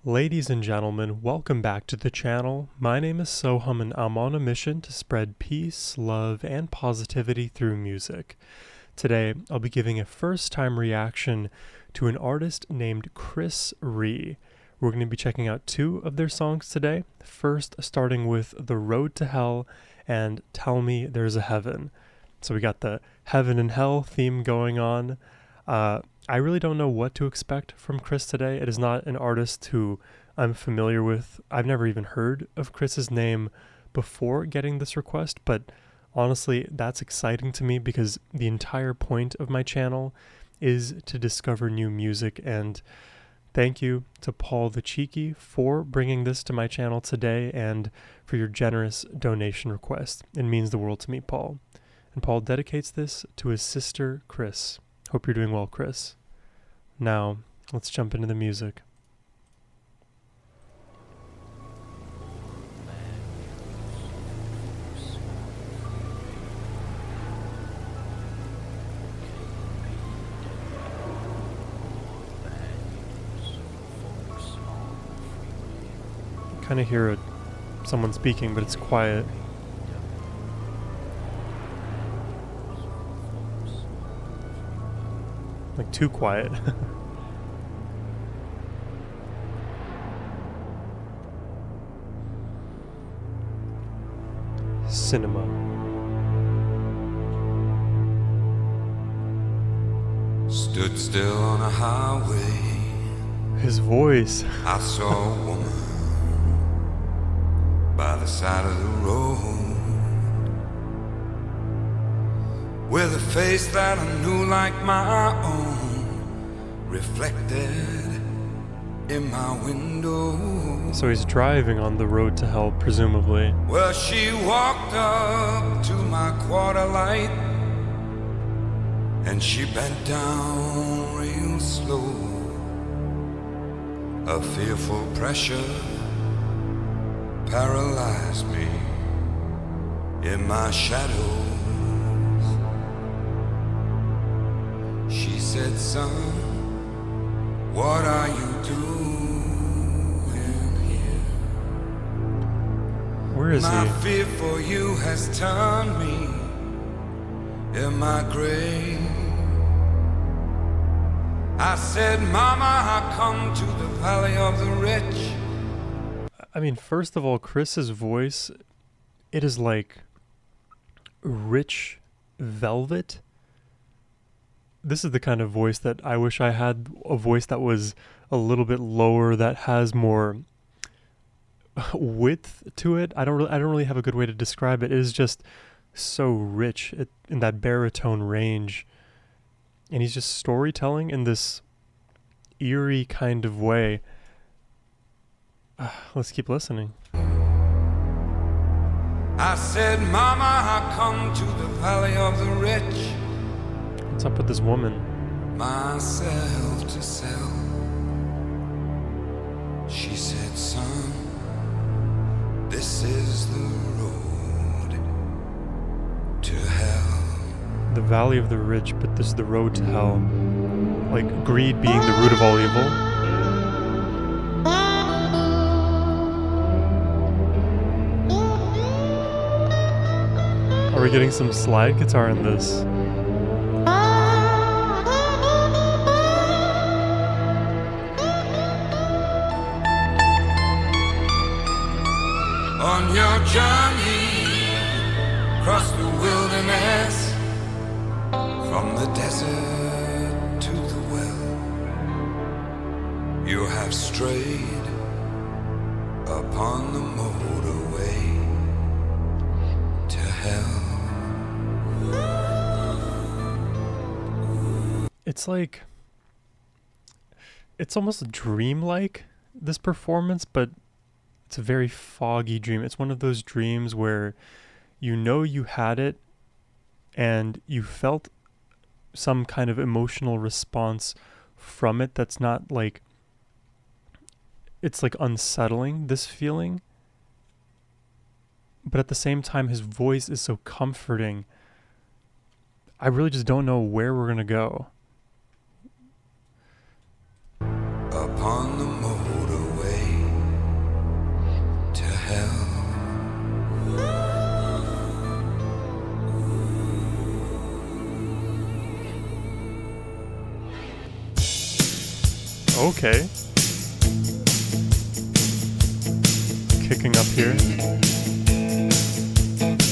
Ladies and gentlemen, welcome back to the channel. My name is Sohum and I'm on a mission to spread peace, love, and positivity through music. Today, I'll be giving a first-time reaction to an artist named Chris Rea. We're going to be checking out two of their songs today. First, starting with The Road to Hell and Tell Me There's a Heaven. So we got the heaven and hell theme going on. I really don't know what to expect from Chris today. It is not an artist who I'm familiar with. I've never even heard of Chris's name before getting this request, but honestly, that's exciting to me because the entire point of my channel is to discover new music, and thank you to Paul the Cheeky for bringing this to my channel today and for your generous donation request. It means the world to me, Paul. And Paul dedicates this to his sister, Chris. Hope you're doing well, Chris. Now, let's jump into the music. Kind of hear someone speaking, but it's quiet. Like too quiet. Cinema. Stood still on a highway. His voice. I saw a woman by the side of the road with a face that I knew like my own, reflected in my window. So he's driving on the road to hell, presumably. Well, she walked up to my quarter light and she bent down real slow. A fearful pressure paralyzed me in my shadow. She said, son, what are you doing here? Where is My he? fear for you has turned me in my grave. I said, Mama, I come to the valley of the rich. I mean, first of all, Chris's voice, it is like rich velvet. This is the kind of voice that I wish I had, a voice that was a little bit lower, that has more width to it. I don't really have a good way to describe it. It is just so rich in that baritone range. And he's just storytelling in this eerie kind of way. Let's keep listening. I said, Mama, I come to the valley of the rich. What's up with this woman? Myself to sell. She said, son, this is the road to hell. The valley of the rich, but this is the road to hell. Like greed being the root of all evil. Are we getting some slide guitar in this? On your journey across the wilderness, from the desert to the well, you have strayed upon the motorway to hell. It's like, it's almost dreamlike, this performance, but it's a very foggy dream. It's one of those dreams where you know you had it and you felt some kind of emotional response from it that's not like, it's like unsettling, this feeling. But at the same time, his voice is so comforting. I really just don't know where we're going to go. Upon the motorway Okay. Kicking up here.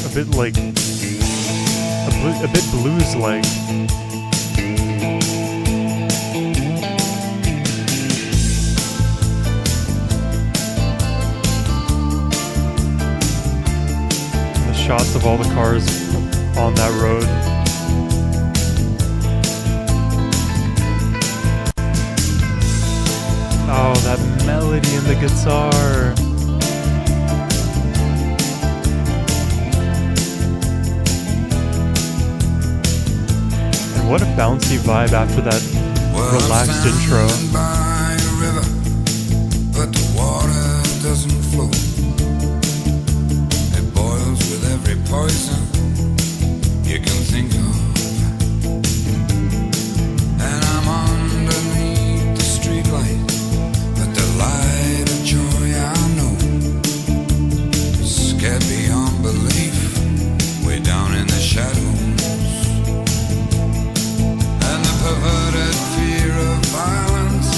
A bit like... a bit blues-like. The shots of all the cars on that road. Oh, that melody in the guitar. And what a bouncy vibe after that relaxed intro. By a river, but the water doesn't flow. It boils with every poison you can think of. And I'm underneath the streetlight. The light of joy I know, scared beyond belief, way down in the shadows. And the perverted fear of violence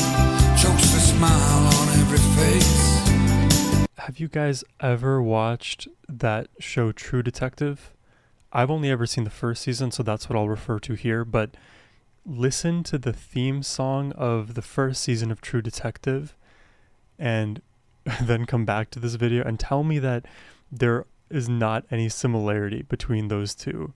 chokes the smile on every face. Have you guys ever watched that show True Detective? I've only ever seen the first season, so that's what I'll refer to here, but listen to the theme song of the first season of True Detective and then come back to this video and tell me that there is not any similarity between those two.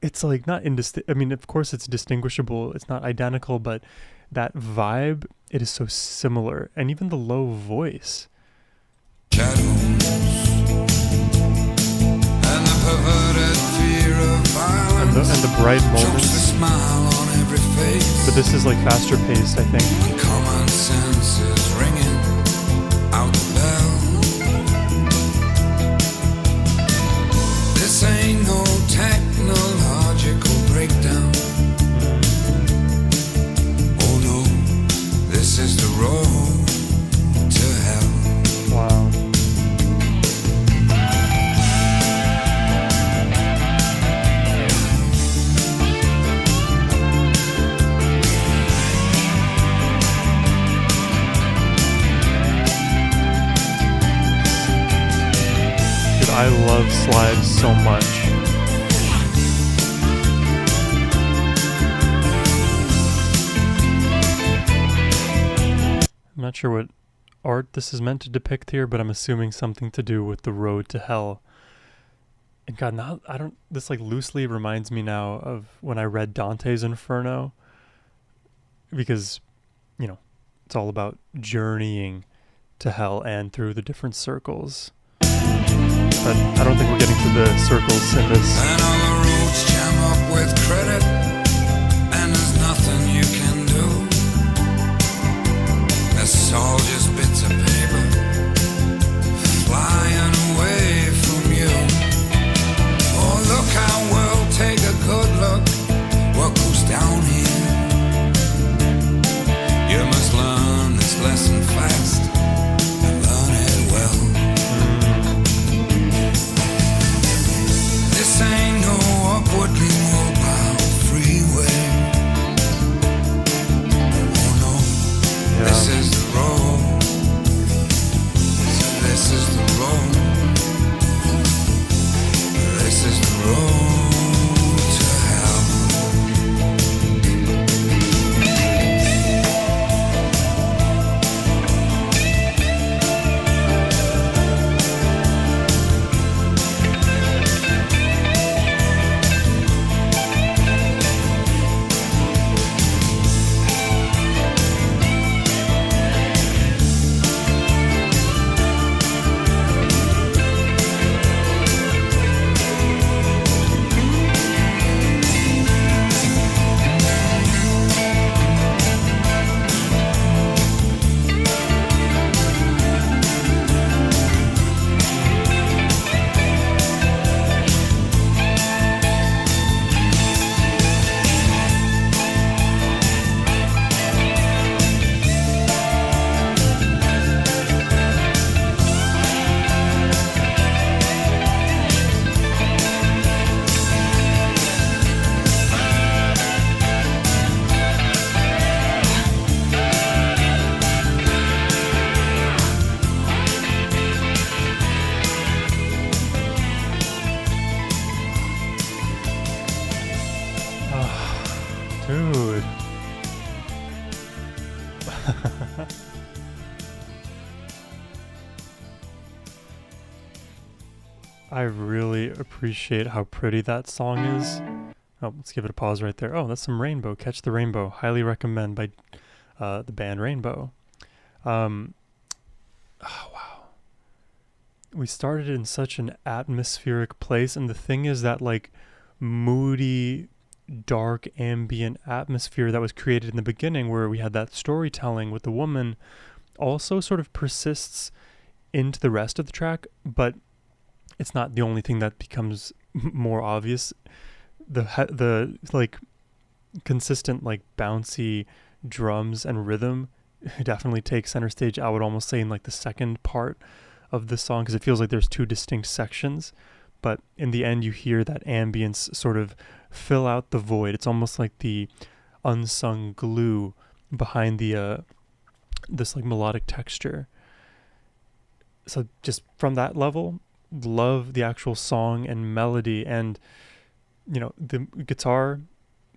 It's like not I mean, of course it's distinguishable, it's not identical, but that vibe, it is so similar. And even the low voice. Shadows, and the perverted fear of violence, and the bright moments. The smile on every face. But this is like faster paced, I think. When common sense is ringing out the bell. This ain't no technological breakdown. Oh no, this is the road to hell. Wow. I love slides so much. I'm not sure what art this is meant to depict here, but I'm assuming something to do with the road to hell. And God, now this like loosely reminds me now of when I read Dante's Inferno, because, you know, it's all about journeying to hell and through the different circles. But I don't think we're getting to the circles in this. And all the roads jam up with credit, and there's nothing you can do. It's all just bits of paper flying away from you. Oh, look how we'll take a good look what goes down here. You must learn this lesson fast and learn it well. This ain't no upwardly mobile freeway. I really appreciate how pretty that song is. Oh, let's give it a pause right there. Oh, that's some Rainbow. Catch the Rainbow. Highly recommend by the band Rainbow. Oh, wow. We started in such an atmospheric place, and the thing is that like moody, dark, ambient atmosphere that was created in the beginning where we had that storytelling with the woman also sort of persists into the rest of the track, but it's not the only thing that becomes more obvious. The like consistent like bouncy drums and rhythm definitely take center stage. I would almost say in like the second part of the song, because it feels like there's two distinct sections, but in the end you hear that ambience sort of fill out the void. It's almost like the unsung glue behind the this like melodic texture. So just from that level, love the actual song and melody, and you know, the guitar,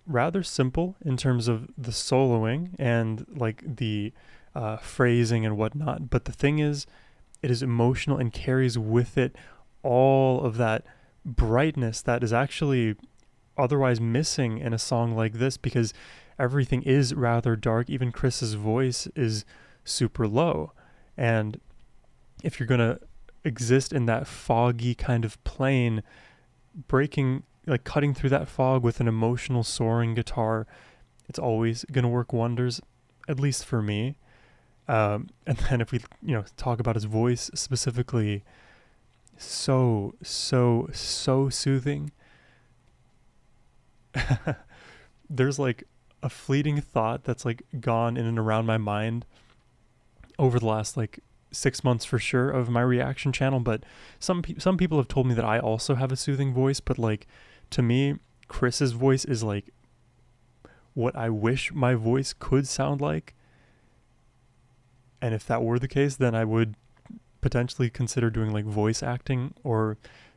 rather simple in terms of the soloing and like the phrasing and whatnot, but the thing is, it is emotional and carries with it all of that brightness that is actually otherwise missing in a song like this, because everything is rather dark. Even Chris's voice is super low, and if you're gonna exist in that foggy kind of plane, breaking, like cutting through that fog with an emotional soaring guitar, it's always gonna work wonders, at least for me. And then if we, you know, talk about his voice specifically, so soothing. There's like a fleeting thought that's like gone in and around my mind over the last like 6 months for sure of my reaction channel, but some people have told me that I also have a soothing voice, but like to me, Chris's voice is like what I wish my voice could sound like. And if that were the case, then I would potentially consider doing like voice acting, or,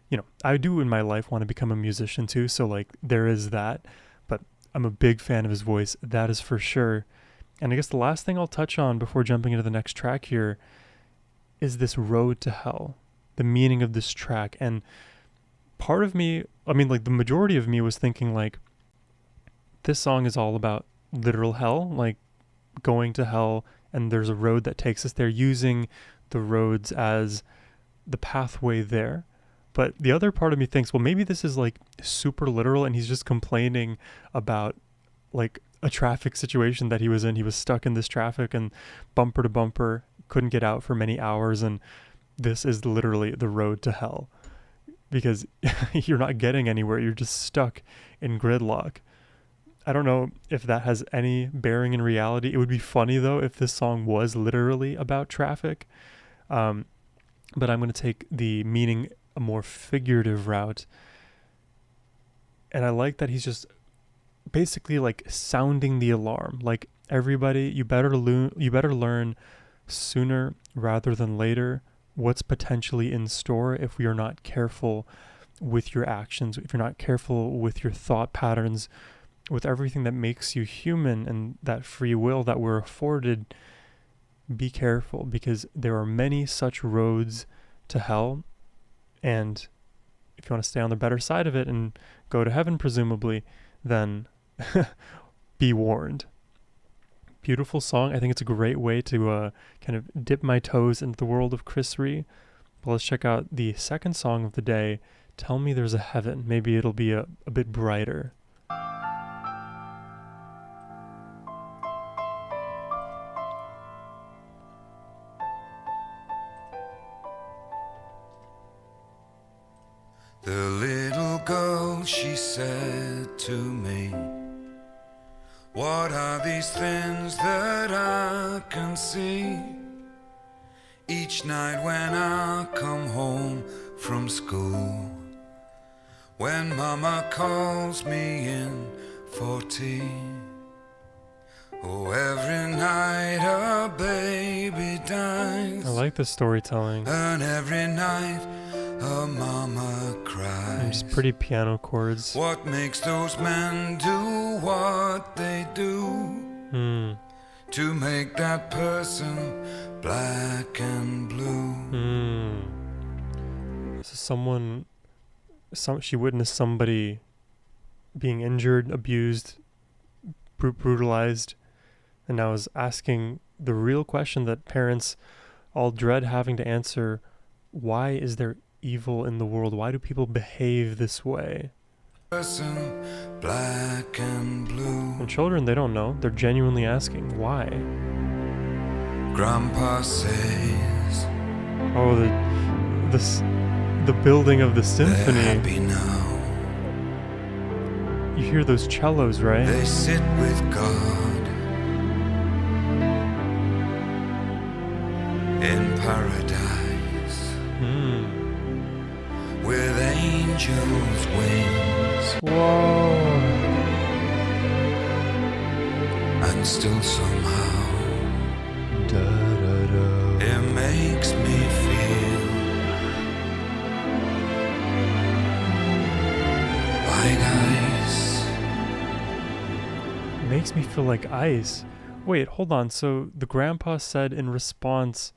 you know, I do in my life want to become a musician too, so like there is that, but I'm a big fan of his voice, that is for sure. And I guess the last thing I'll touch on before jumping into the next track here is this road to hell, the meaning of this track. And part of me, I mean, like the majority of me was thinking like, this song is all about literal hell, like going to hell, and there's a road that takes us there, using the roads as the pathway there. But the other part of me thinks, well, maybe this is like super literal and he's just complaining about like a traffic situation that he was in. He was stuck in this traffic and bumper to bumper, couldn't get out for many hours, and this is literally the road to hell, because you're not getting anywhere, you're just stuck in gridlock. I don't know if that has any bearing in reality. It would be funny though if this song was literally about traffic, but I'm going to take the meaning a more figurative route, and I like that he's just basically like sounding the alarm, like, everybody, you better learn sooner rather than later what's potentially in store if we are not careful with your actions, if you're not careful with your thought patterns, with everything that makes you human and that free will that we're afforded. Be careful, because there are many such roads to hell, and if you want to stay on the better side of it and go to heaven presumably, then be warned. Beautiful song. I think it's a great way to kind of dip my toes into the world of Chris Rea. But let's check out the second song of the day, Tell Me There's a Heaven. Maybe it'll be a bit brighter. The little girl, she said to me, what are these things that I can see? Each night when I come home from school, when Mama calls me in for tea. Oh, every night a baby dies. I like the storytelling. And every night a mama cries. And just pretty piano chords. What makes those men do what they do? to make that person black and blue. So she witnessed somebody being injured, abused, brutalized, and now is asking the real question that parents all dread having to answer: why is there evil in the world? Why do people behave this way? Person black and blue. And children, they don't know. They're genuinely asking why. Grandpa says, Oh, the building of the they're symphony. happy now. You hear those cellos, right? They sit with God in paradise with angels' wings. Whoa. And still somehow Da-da-da. it makes me feel like ice. Makes me feel like ice. Wait, hold on. So the grandpa said in response,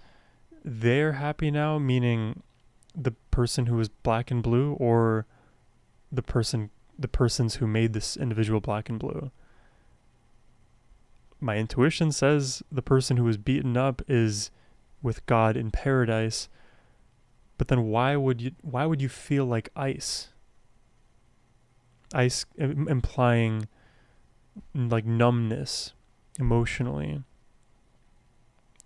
they're happy now, meaning the person who was black and blue, or the persons who made this individual black and blue? My intuition says the person who was beaten up is with God in paradise. But then why would you feel like ice? Ice implying like numbness emotionally.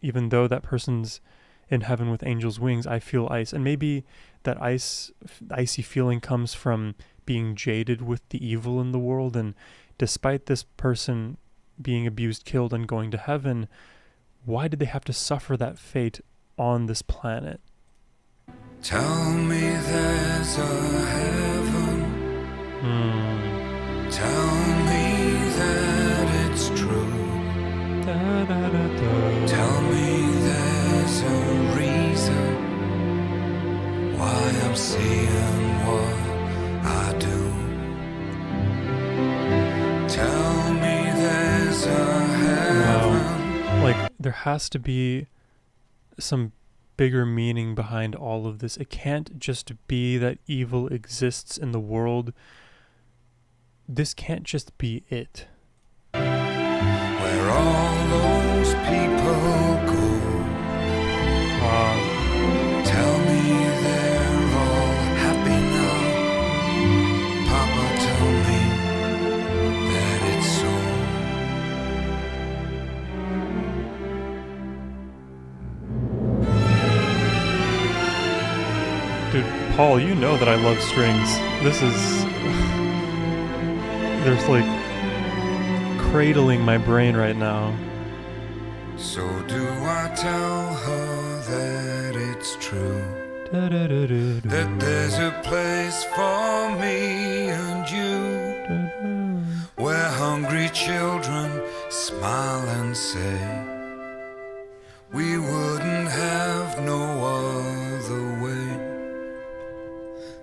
Even though that person's in heaven with angels' wings, I feel ice. And maybe that icy feeling comes from being jaded with the evil in the world. And despite this person being abused, killed, and going to heaven, why did they have to suffer that fate on this planet? Tell me there's a heaven. Tell me that it's true. Tell me there's a reason why I'm seeing what I do. Tell me there's a heaven. Like, there has to be some bigger meaning behind all of this. It can't just be that evil exists in the world. This can't just be it. Where all those people go. Tell me they're all happy now. Papa, tell me that it's so. Dude, Paul, you know that I love strings. This is... There's like cradling my brain right now. So do I tell her that it's true, that there's a place for me and you, where hungry children smile and say, we wouldn't have no other way,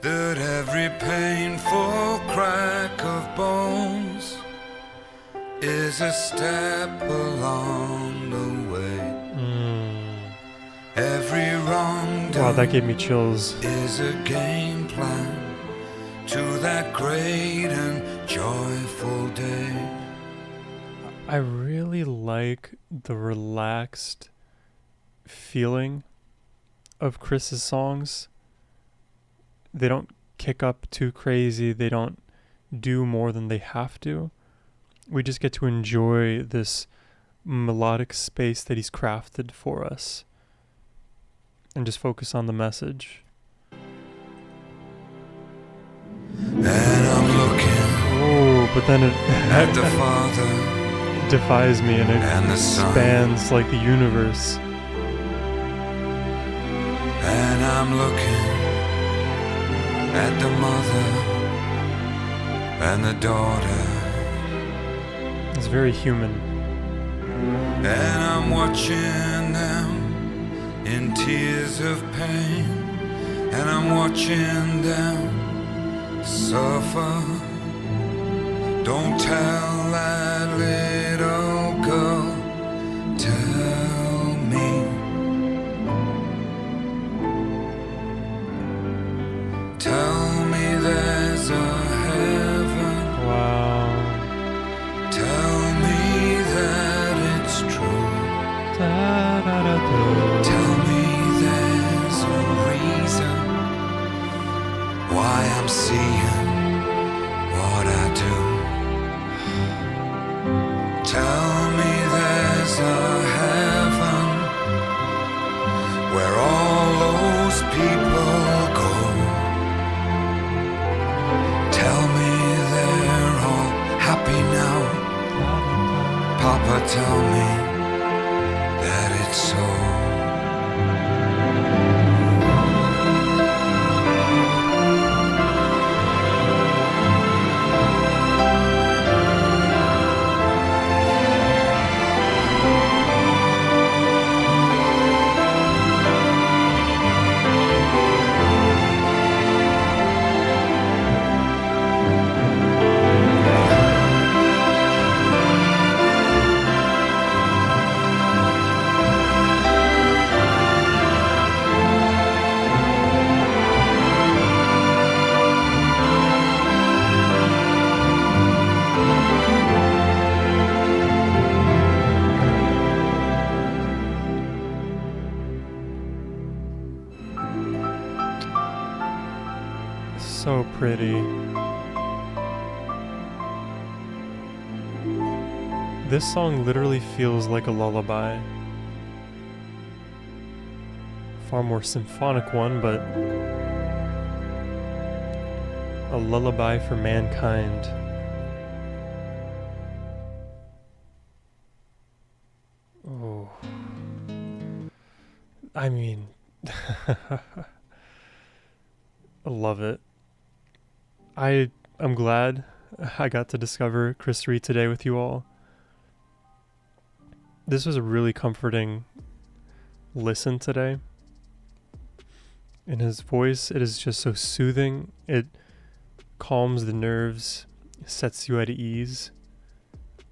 that every painful crack of bones is a step along the way. Every wrong done, Wow, that gave me chills. is a game plan to that great and joyful day. I really like the relaxed feeling of Chris's songs. They don't kick up too crazy. They don't do more than they have to. We just get to enjoy this melodic space that he's crafted for us and just focus on the message. And I'm looking Oh, but then at the Father defies me and it and the Son, spans like the universe. and I'm looking at the mother and the daughter, It's very human. and I'm watching them in tears of pain, and I'm watching them suffer. Don't tell that little girl Tell me there's a reason why I'm seeing what I do. Tell me there's a heaven where all those people go. Tell me they're all happy now. Papa, tell me that it's so. So pretty. This song literally feels like a lullaby. Far more symphonic one, but a lullaby for mankind. Oh. I mean, I love it. I'm glad I got to discover Chris Rea today with you all. This was a really comforting listen today. In his voice, it is just so soothing. It calms the nerves, sets you at ease.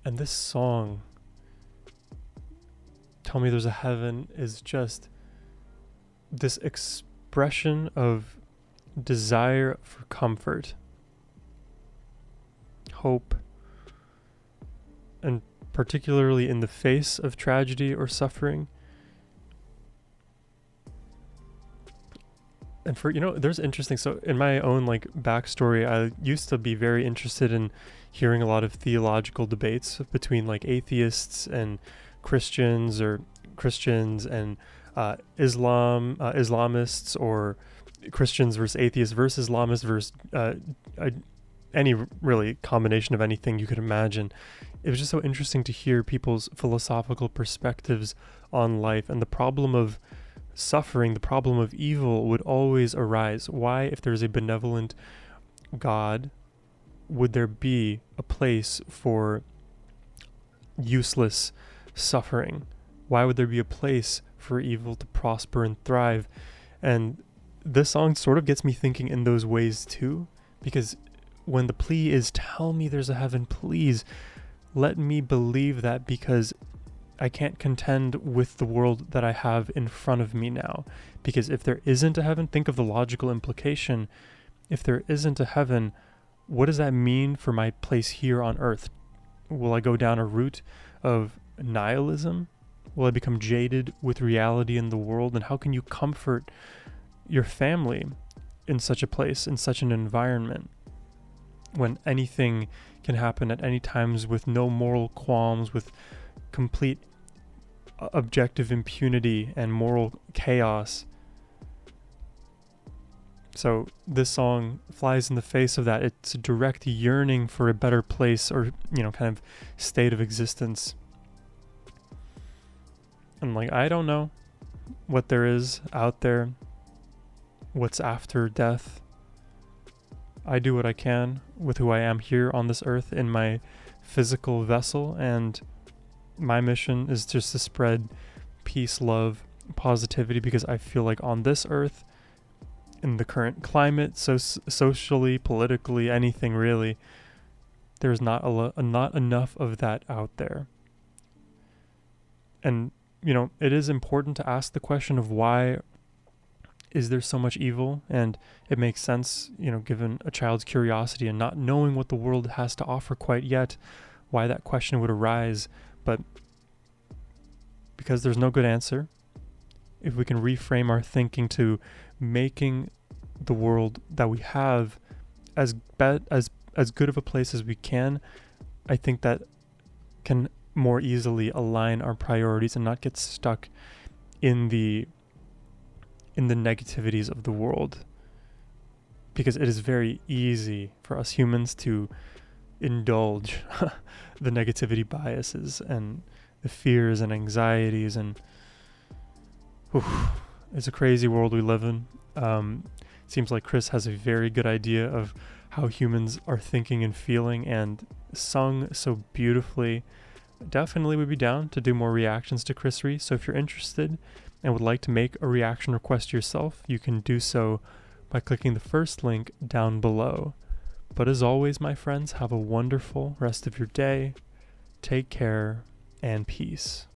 And this song, Tell Me There's a Heaven, is just this expression of desire for comfort, hope, and particularly in the face of tragedy or suffering. And there's interesting, so in my own backstory, I used to be very interested in hearing a lot of theological debates between atheists and Christians, or Christians and Islamists, or Christians versus atheists versus Islamists versus any really combination of anything you could imagine. It was just so interesting to hear people's philosophical perspectives on life, and the problem of suffering, the problem of evil would always arise. Why, if there's a benevolent God, would there be a place for useless suffering? Why would there be a place for evil to prosper and thrive? And this song sort of gets me thinking in those ways too, because when the plea is, tell me there's a heaven, please let me believe that, because I can't contend with the world that I have in front of me now. Because if there isn't a heaven, think of the logical implication. If there isn't a heaven, what does that mean for my place here on earth? Will I go down a route of nihilism? Will I become jaded with reality in the world? And how can you comfort your family in such a place, in such an environment, when anything can happen at any times with no moral qualms, with complete objective impunity and moral chaos? So this song flies in the face of that. It's a direct yearning for a better place, or kind of state of existence. And I don't know what there is out there, what's after death. I do what I can with who I am here on this earth in my physical vessel, and my mission is just to spread peace, love, positivity, because I feel like on this earth, in the current climate, socially, politically, anything really, there's not enough of that out there. And it is important to ask the question of why is there so much evil? And it makes sense, given a child's curiosity and not knowing what the world has to offer quite yet, why that question would arise. But because there's no good answer, if we can reframe our thinking to making the world that we have as good of a place as we can, I think that can more easily align our priorities and not get stuck in the negativities of the world. Because it is very easy for us humans to indulge the negativity biases and the fears and anxieties, and it's a crazy world we live in. Seems like Chris has a very good idea of how humans are thinking and feeling, and sung so beautifully. Definitely would be down to do more reactions to Chris Rea. So if you're interested and would like to make a reaction request yourself, you can do so by clicking the first link down below. But as always, my friends, have a wonderful rest of your day. Take care and peace.